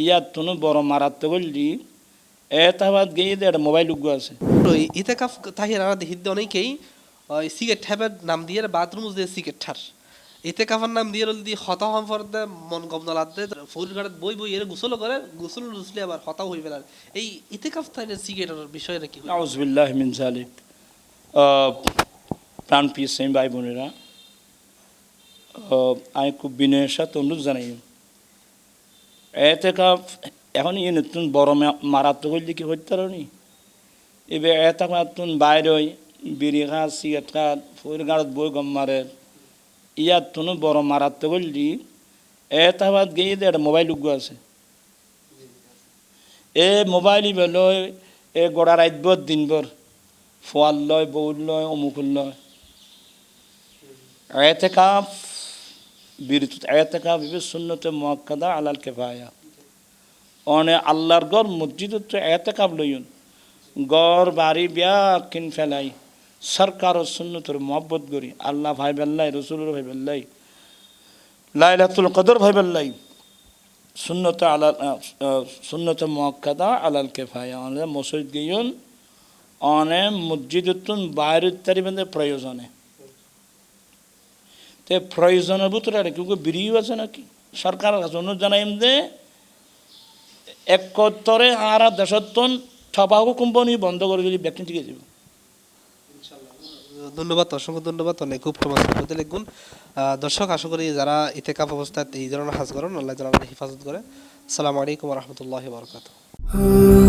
ইয়াত তুনো বড় মারাত্মক হলি এতাবাদ গিয়ে একটা মোবাইল উগ্র আছে। তো ইতেকাফ তাহির আমরা দেখি অনেকেই ওই সিগারেট ঠাবের নাম দিয়ে বাথরুম দিয়ে সিগারেট ঠার ইতেকাফার নাম দিয়ে দি হতা হম ফরদে মন গবন লাদে ফুল গাড়ত বই বই এর গোসল করে গোসল রুসলে আবার হতা হই ফেলার এই ইতেকাফ তাহির সিগারেটের বিষয়টা কি আউযুবিল্লাহ মিন যালিক। প্রাণ প্রিয় ইসলামী ভাই বোনেরা, আমি খুব বিনয়ের সাথে অনুরোধ জানাই, এতেকাফ এখন এই নতুন বড় মারাত্মক হইলে কি হইতে পারি এবার এতেকাফ তুন বাইরে বিড়ি খাত সিগারেট খাত ফুল গাড়ত বই গম মারে ইয়াত তুনো বড় মারাত্মক হইলি এতাবাদ গিয়ে একটা মোবাইল উগ্র আছে। এ মোবাইল লয় এ গোড়া রাতভর দিনভর ফোয়াল লয় বউল লয় অমুকুল লয়। এতেকাফ বিরুদ্ধ এতেকাফ সুন্নতে মুআক্কাদা আলাল কিফায়া। অনে আল্লাহর গড় মসজিদ এতেকাফ লইন গড় বাড়ি বিয়া কিন ফেলাই সরকার ও সুন্নতের মহব্বত করি আল্লাহ ভাই বেল্লাই রসুলের ভাই বেল্লাই লাইলাতুল কদর ভাই বেল্লাই সুন্নতে আলাল সুন্নতে মুআক্কাদা আলাল কিফায়া। অনে মসজিদ গিয়ন অনে মসজিদতুন বাইরের তারিবেন্দের প্রয়োজনে তে প্রয়োজনের ভিতরে আর কেউ বেরিয়েও আছে নাকি সরকারের কাছে অনুরোধ জানাইম যে একত্তরে আর দেশত্বন ঠবাকু কোম্পানি বন্ধ করে যদি ব্যক্তি থেকে যাব। ধন্যবাদ, অসংখ্য ধন্যবাদ। অনেক খুব সমাজে লিখুন দর্শক, আশা করি যারা ইতেকাফ অবস্থায় এই ধরনের হাজ করেন আল্লাহ যেন আমাদের হেফাজত করে। আসসালামু আলাইকুম ওয়া রাহমাতুল্লাহি ওয়া বারাকাতুহু।